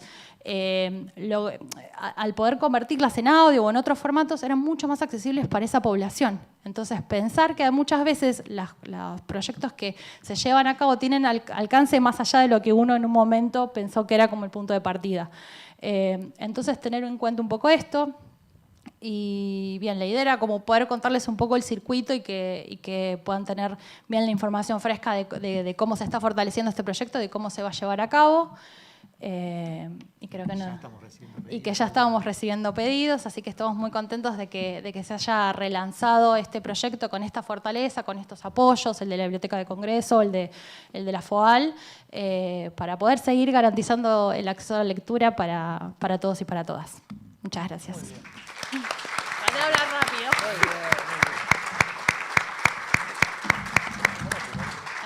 al poder convertirlas en audio o en otros formatos, eran mucho más accesibles para esa población. Entonces, pensar que muchas veces los proyectos que se llevan a cabo tienen alcance más allá de lo que uno en un momento pensó que era como el punto de partida. Entonces, tener en cuenta un poco esto. Y bien, la idea era como poder contarles un poco el circuito y que puedan tener bien la información fresca de cómo se está fortaleciendo este proyecto, de cómo se va a llevar a cabo. Y creo que que ya estábamos recibiendo pedidos, así que estamos muy contentos de que se haya relanzado este proyecto con esta fortaleza, con estos apoyos, el de la Biblioteca de Congreso, el de la FOAL, para poder seguir garantizando el acceso a la lectura para todos y para todas. Muchas gracias. Traté de hablar rápido.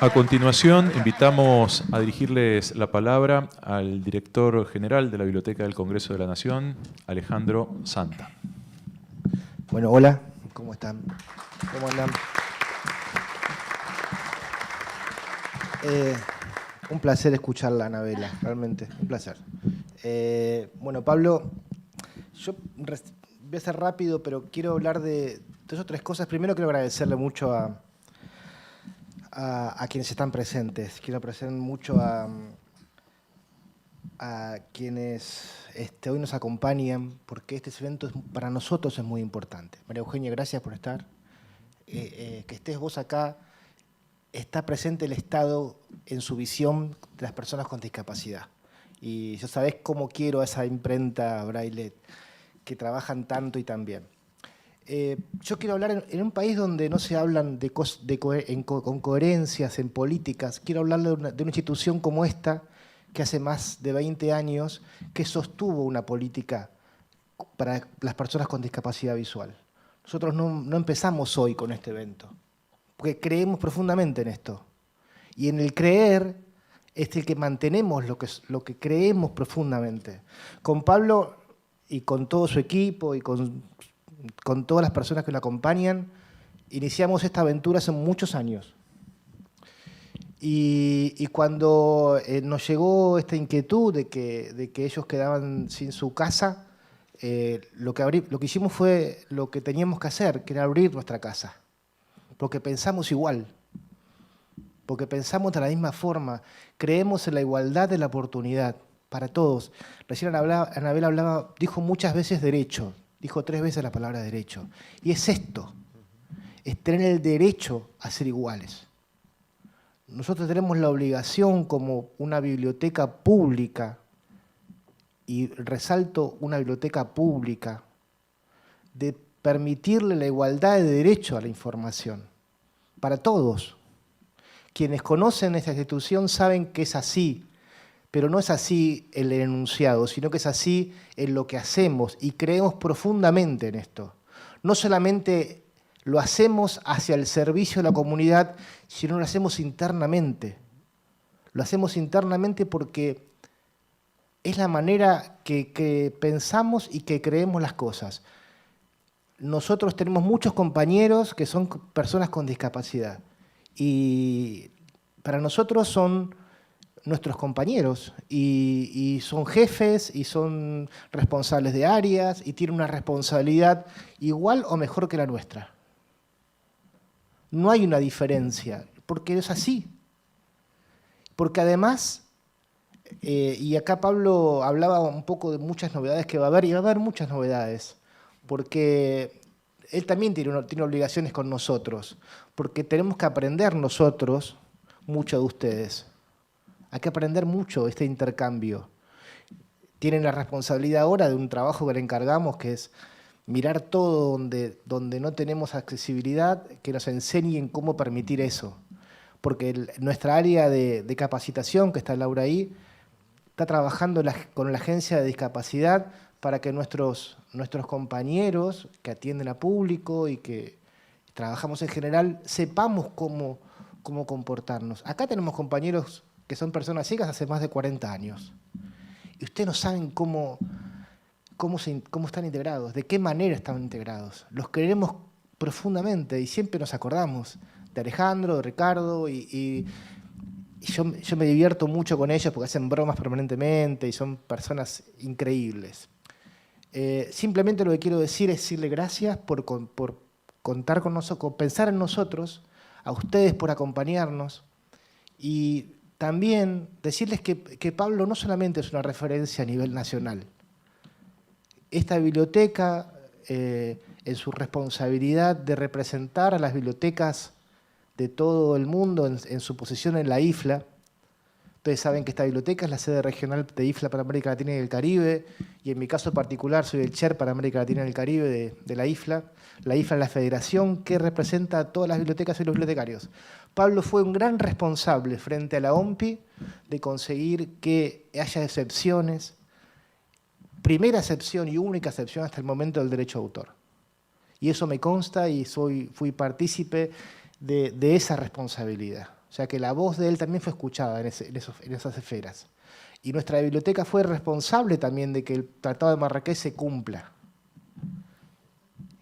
A continuación, invitamos a dirigirles la palabra al director general de la Biblioteca del Congreso de la Nación, Alejandro Santa. Bueno, hola, ¿cómo están? ¿Cómo andan? Un placer escucharla, Anabela, realmente, un placer. Bueno, Pablo, yo voy a ser rápido, pero quiero hablar de dos o tres cosas. Primero quiero agradecerle mucho a quienes están presentes. Quiero agradecer mucho a quienes hoy nos acompañan, porque este evento para nosotros es muy importante. María Eugenia, gracias por estar. Que estés vos acá. Está presente el Estado en su visión de las personas con discapacidad. Y ya sabés cómo quiero a esa imprenta Braille que trabajan tanto y tan bien. Yo quiero hablar en un país donde no se hablan con coherencias en políticas. Quiero hablar de una institución como esta, que hace más de 20 años que sostuvo una política para las personas con discapacidad visual. Nosotros no empezamos hoy con este evento, porque creemos profundamente en esto. Y en el creer es el que mantenemos lo que creemos profundamente. Con Pablo y con todo su equipo y con todas las personas que lo acompañan, iniciamos esta aventura hace muchos años. Y cuando nos llegó esta inquietud de que ellos quedaban sin su casa, lo que hicimos fue lo que teníamos que hacer, que era abrir nuestra casa. Porque pensamos igual, porque pensamos de la misma forma, creemos en la igualdad de la oportunidad para todos. Recién Anabela dijo muchas veces derecho, dijo 3 veces la palabra derecho. Y es esto, es tener el derecho a ser iguales. Nosotros tenemos la obligación como una biblioteca pública, y resalto una biblioteca pública, de permitirle la igualdad de derecho a la información, para todos. Quienes conocen esta institución saben que es así, pero no es así el enunciado, sino que es así en lo que hacemos y creemos profundamente en esto. No solamente lo hacemos hacia el servicio de la comunidad, sino lo hacemos internamente. Lo hacemos internamente porque es la manera que pensamos y que creemos las cosas. nosotros tenemos muchos compañeros que son personas con discapacidad. Y para nosotros son nuestros compañeros y son jefes y son responsables de áreas y tienen una responsabilidad igual o mejor que la nuestra. No hay una diferencia, porque es así. Porque además, y acá Pablo hablaba un poco de muchas novedades que va a haber, y va a haber muchas novedades, porque él también tiene obligaciones con nosotros, porque tenemos que aprender nosotros mucho de ustedes. Hay que aprender mucho este intercambio. Tienen la responsabilidad ahora de un trabajo que le encargamos, que es mirar todo donde no tenemos accesibilidad, que nos enseñen cómo permitir eso. Porque nuestra área de capacitación, que está Laura ahí, está trabajando con la agencia de discapacidad para que nuestros compañeros que atienden a público y que trabajamos en general, sepamos cómo comportarnos. Acá tenemos compañeros que son personas ciegas hace más de 40 años. Y ustedes no saben cómo están integrados, de qué manera están integrados. Los queremos profundamente y siempre nos acordamos de Alejandro, de Ricardo, y yo me divierto mucho con ellos porque hacen bromas permanentemente y son personas increíbles. Simplemente lo que quiero decir es decirle gracias por contar con nosotros, por pensar en nosotros, a ustedes por acompañarnos, y también decirles que Pablo no solamente es una referencia a nivel nacional. Esta biblioteca, en su responsabilidad de representar a las bibliotecas de todo el mundo en su posición en la IFLA. Ustedes saben que esta biblioteca es la sede regional de IFLA para América Latina y el Caribe, y en mi caso particular soy el chair para América Latina y el Caribe de la IFLA. La IFLA es la federación que representa a todas las bibliotecas y los bibliotecarios. Pablo fue un gran responsable frente a la OMPI de conseguir que haya excepciones, primera excepción y única excepción hasta el momento del derecho de autor. Y eso me consta y fui partícipe de esa responsabilidad. O sea que la voz de él también fue escuchada en esas esferas. Y nuestra biblioteca fue responsable también de que el Tratado de Marrakech se cumpla.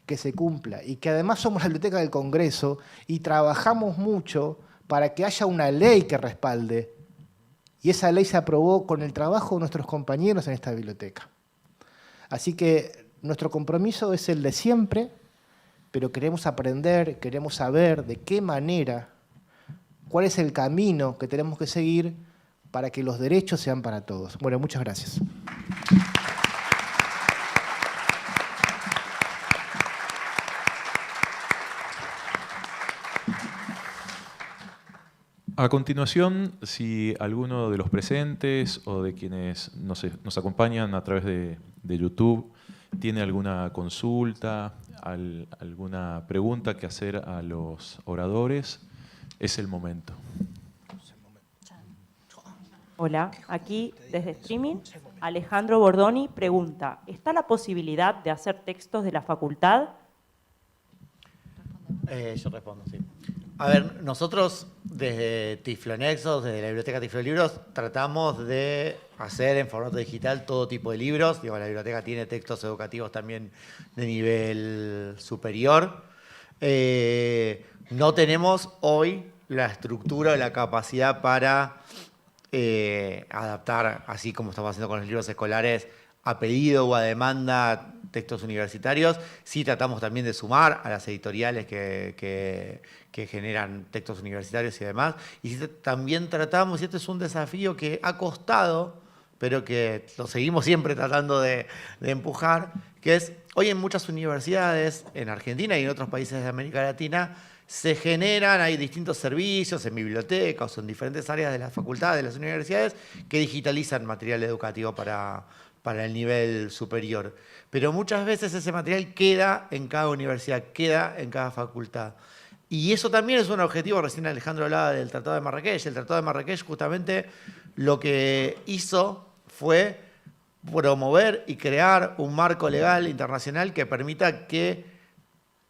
Que se cumpla. Y que además somos la biblioteca del Congreso y trabajamos mucho para que haya una ley que respalde. Y esa ley se aprobó con el trabajo de nuestros compañeros en esta biblioteca. Así que nuestro compromiso es el de siempre, pero queremos aprender, queremos saber de qué manera, cuál es el camino que tenemos que seguir para que los derechos sean para todos. Bueno, muchas gracias. A continuación, si alguno de los presentes o de quienes nos acompañan a través de YouTube tiene alguna consulta, alguna pregunta que hacer a los oradores, es el momento. Hola, aquí desde streaming, Alejandro Bordoni pregunta, ¿está la posibilidad de hacer textos de la facultad? Yo respondo, sí. A ver, nosotros desde Tiflonexos, desde la biblioteca Tiflolibros, tratamos de hacer en formato digital todo tipo de libros. Digo, la biblioteca tiene textos educativos también de nivel superior. No tenemos hoy la estructura o la capacidad para adaptar, así como estamos haciendo con los libros escolares, a pedido o a demanda textos universitarios. Sí tratamos también de sumar a las editoriales que generan textos universitarios y demás. Y sí, también tratamos, y este es un desafío que ha costado, pero que lo seguimos siempre tratando de empujar, que es, hoy en muchas universidades, en Argentina y en otros países de América Latina, hay distintos servicios en bibliotecas o en diferentes áreas de las facultades, de las universidades, que digitalizan material educativo para el nivel superior. Pero muchas veces ese material queda en cada universidad, queda en cada facultad. Y eso también es un objetivo. Recién Alejandro hablaba del Tratado de Marrakech. El Tratado de Marrakech justamente lo que hizo fue promover y crear un marco legal internacional que permita que,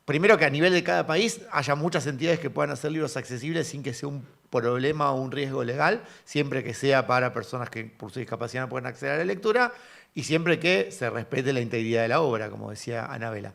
primero, que a nivel de cada país haya muchas entidades que puedan hacer libros accesibles sin que sea un problema o un riesgo legal, siempre que sea para personas que por su discapacidad no pueden acceder a la lectura y siempre que se respete la integridad de la obra, como decía Anabela.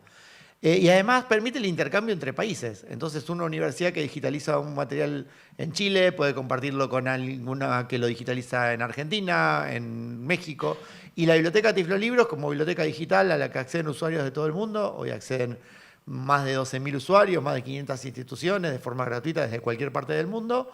Y además permite el intercambio entre países. Entonces, una universidad que digitaliza un material en Chile puede compartirlo con alguna que lo digitaliza en Argentina, en México. Y la biblioteca Tiflolibros, como biblioteca digital a la que acceden usuarios de todo el mundo, hoy acceden más de 12.000 usuarios, más de 500 instituciones de forma gratuita desde cualquier parte del mundo,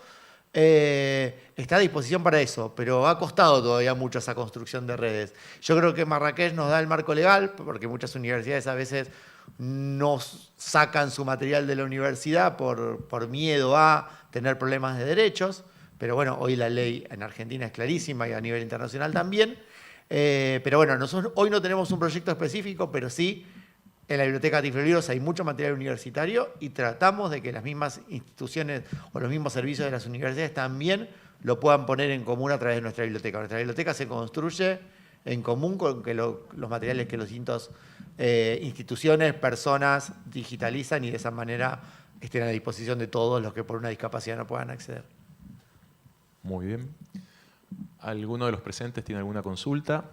está a disposición para eso, pero ha costado todavía mucho esa construcción de redes. Yo creo que Marrakech nos da el marco legal, porque muchas universidades a veces no sacan su material de la universidad por miedo a tener problemas de derechos, pero bueno, hoy la ley en Argentina es clarísima y a nivel internacional también. Pero bueno, nosotros hoy no tenemos un proyecto específico, pero sí en la biblioteca Tiflolibros hay mucho material universitario y tratamos de que las mismas instituciones o los mismos servicios de las universidades también lo puedan poner en común a través de nuestra biblioteca. Nuestra biblioteca se construye en común con que los materiales que los distintos instituciones, personas digitalizan y de esa manera estén a disposición de todos los que por una discapacidad no puedan acceder. Muy bien. ¿Alguno de los presentes tiene alguna consulta?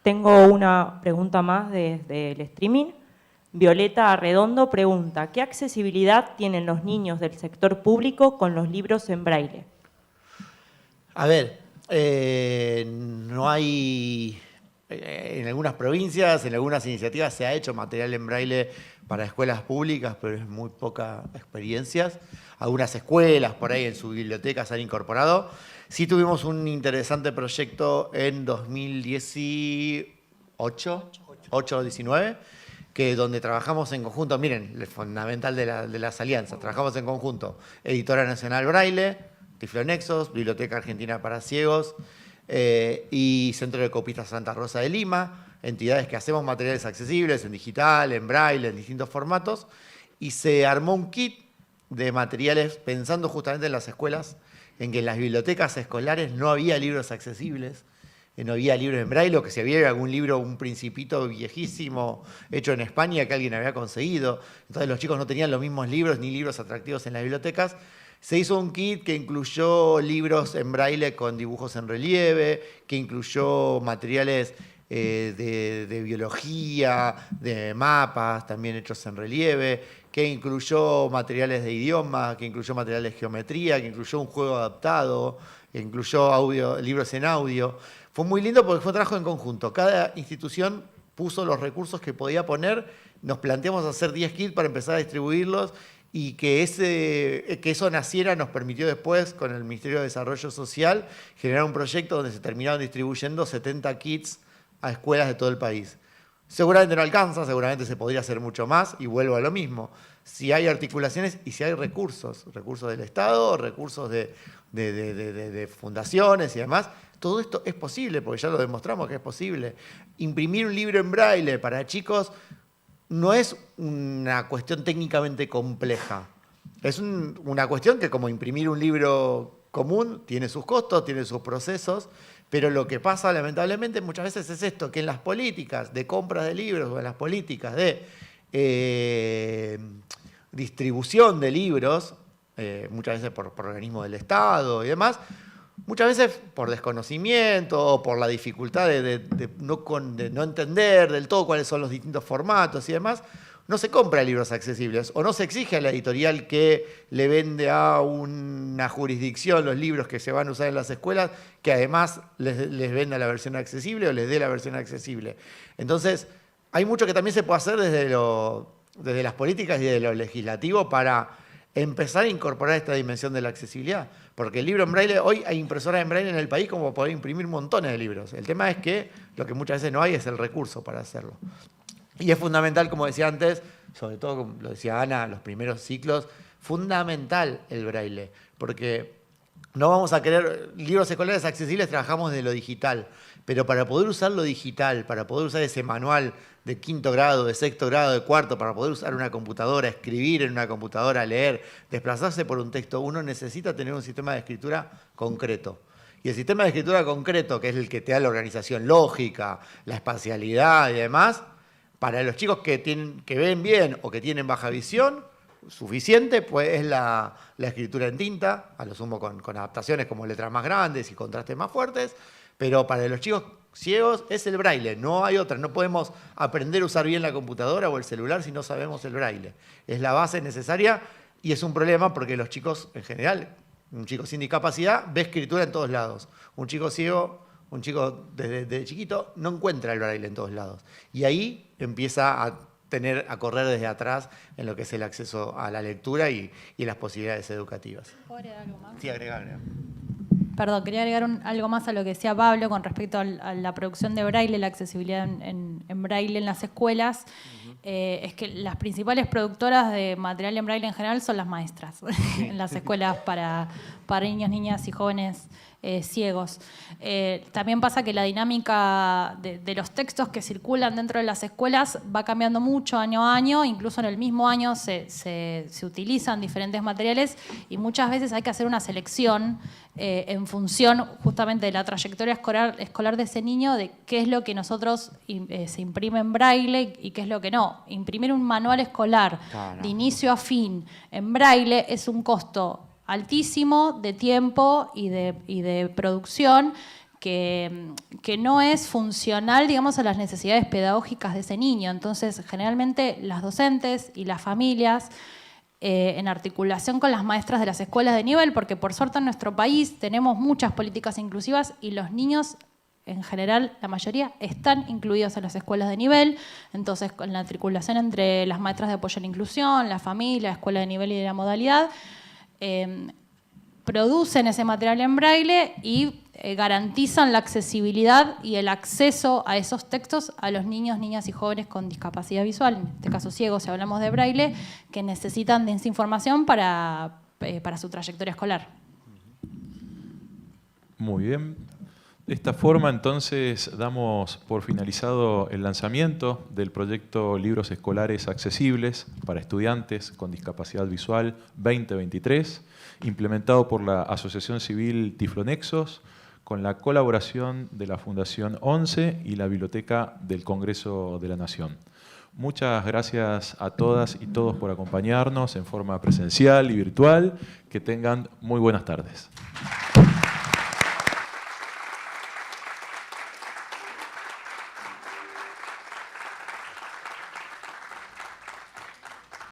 Tengo una pregunta más desde el streaming. Violeta Arredondo pregunta, ¿qué accesibilidad tienen los niños del sector público con los libros en braille? A ver, no hay... En algunas provincias, en algunas iniciativas se ha hecho material en braille para escuelas públicas, pero es muy poca experiencias. Algunas escuelas por ahí en sus bibliotecas han incorporado. Sí tuvimos un interesante proyecto en 2018, 8-19, que donde trabajamos en conjunto, miren, el fundamental de las alianzas, trabajamos en conjunto, Editora Nacional Braille, Tiflonexos, Biblioteca Argentina para Ciegos y Centro de Copistas Santa Rosa de Lima, entidades que hacemos materiales accesibles en digital, en braille, en distintos formatos, y se armó un kit de materiales pensando justamente en las escuelas, en que en las bibliotecas escolares no había libros accesibles, no había libros en braille, o que si había algún libro, un principito viejísimo hecho en España que alguien había conseguido. Entonces los chicos no tenían los mismos libros ni libros atractivos en las bibliotecas. Se hizo un kit que incluyó libros en braille con dibujos en relieve, que incluyó materiales de biología, de mapas también hechos en relieve, que incluyó materiales de idioma, que incluyó materiales de geometría, que incluyó un juego adaptado, que incluyó libros en audio. Fue muy lindo porque fue un trabajo en conjunto. Cada institución puso los recursos que podía poner. Nos planteamos hacer 10 kits para empezar a distribuirlos y que eso naciera nos permitió después, con el Ministerio de Desarrollo Social, generar un proyecto donde se terminaron distribuyendo 70 kits a escuelas de todo el país. Seguramente no alcanza, seguramente se podría hacer mucho más y vuelvo a lo mismo. Si hay articulaciones y si hay recursos del Estado, recursos de fundaciones y demás, todo esto es posible, porque ya lo demostramos que es posible. Imprimir un libro en braille para chicos no es una cuestión técnicamente compleja. Es una cuestión que, como imprimir un libro común, tiene sus costos, tiene sus procesos, pero lo que pasa lamentablemente muchas veces es esto, que en las políticas de compra de libros o en las políticas de distribución de libros, muchas veces por organismos del Estado y demás, muchas veces por desconocimiento o por la dificultad de no entender del todo cuáles son los distintos formatos y demás, no se compra libros accesibles o no se exige a la editorial que le vende a una jurisdicción los libros que se van a usar en las escuelas, que además les venda la versión accesible o les dé la versión accesible. Entonces, hay mucho que también se puede hacer desde las políticas y de lo legislativo para empezar a incorporar esta dimensión de la accesibilidad. Porque el libro en braille, hoy hay impresoras en braille en el país como poder imprimir montones de libros. El tema es que lo que muchas veces no hay es el recurso para hacerlo. Y es fundamental, como decía antes, sobre todo, como lo decía Ana, los primeros ciclos, fundamental el braille, porque no vamos a querer libros escolares accesibles, trabajamos de lo digital, pero para poder usar lo digital, para poder usar ese manual de 5º grado, de 6º grado, de 4º, para poder usar una computadora, escribir en una computadora, leer, desplazarse por un texto, uno necesita tener un sistema de escritura concreto. Y el sistema de escritura concreto, que es el que te da la organización lógica, la espacialidad y demás, para los chicos que ven bien o que tienen baja visión, suficiente, pues es la escritura en tinta, a lo sumo con adaptaciones como letras más grandes y contrastes más fuertes, pero para los chicos ciegos es el braille, no hay otra. No podemos aprender a usar bien la computadora o el celular si no sabemos el braille. Es la base necesaria y es un problema porque los chicos en general, un chico sin discapacidad ve escritura en todos lados. Un chico ciego, un chico desde chiquito no encuentra el braille en todos lados. Y ahí empieza a correr desde atrás en lo que es el acceso a la lectura y las posibilidades educativas. ¿Puedo agregar algo más? Sí, agrega. Perdón, quería agregar algo más a lo que decía Pablo con respecto a la producción de braille, la accesibilidad en braille en las escuelas. Es que las principales productoras de material en braille en general son las maestras en las escuelas para niños, niñas y jóvenes ciegos. También pasa que la dinámica de los textos que circulan dentro de las escuelas va cambiando mucho año a año, incluso en el mismo año se utilizan diferentes materiales y muchas veces hay que hacer una selección en función justamente de la trayectoria escolar de ese niño, de qué es lo que nosotros se imprime en braille y qué es lo que no. Imprimir un manual escolar de inicio a fin en braille es un costo altísimo de tiempo y de producción que no es funcional, digamos, a las necesidades pedagógicas de ese niño. Entonces, generalmente las docentes y las familias, en articulación con las maestras de las escuelas de nivel, porque por suerte en nuestro país tenemos muchas políticas inclusivas y los niños, en general, la mayoría, están incluidos en las escuelas de nivel. Entonces, con la articulación entre las maestras de apoyo a la inclusión, la familia, la escuela de nivel y de la modalidad, producen ese material en braille y garantizan la accesibilidad y el acceso a esos textos a los niños, niñas y jóvenes con discapacidad visual, en este caso ciegos, si hablamos de braille, que necesitan de esa información para su trayectoria escolar. Muy bien. De esta forma, entonces, damos por finalizado el lanzamiento del proyecto Libros Escolares Accesibles para Estudiantes con Discapacidad Visual 2023, implementado por la Asociación Civil Tiflonexos, con la colaboración de la Fundación 11 y la Biblioteca del Congreso de la Nación. Muchas gracias a todas y todos por acompañarnos en forma presencial y virtual. Que tengan muy buenas tardes.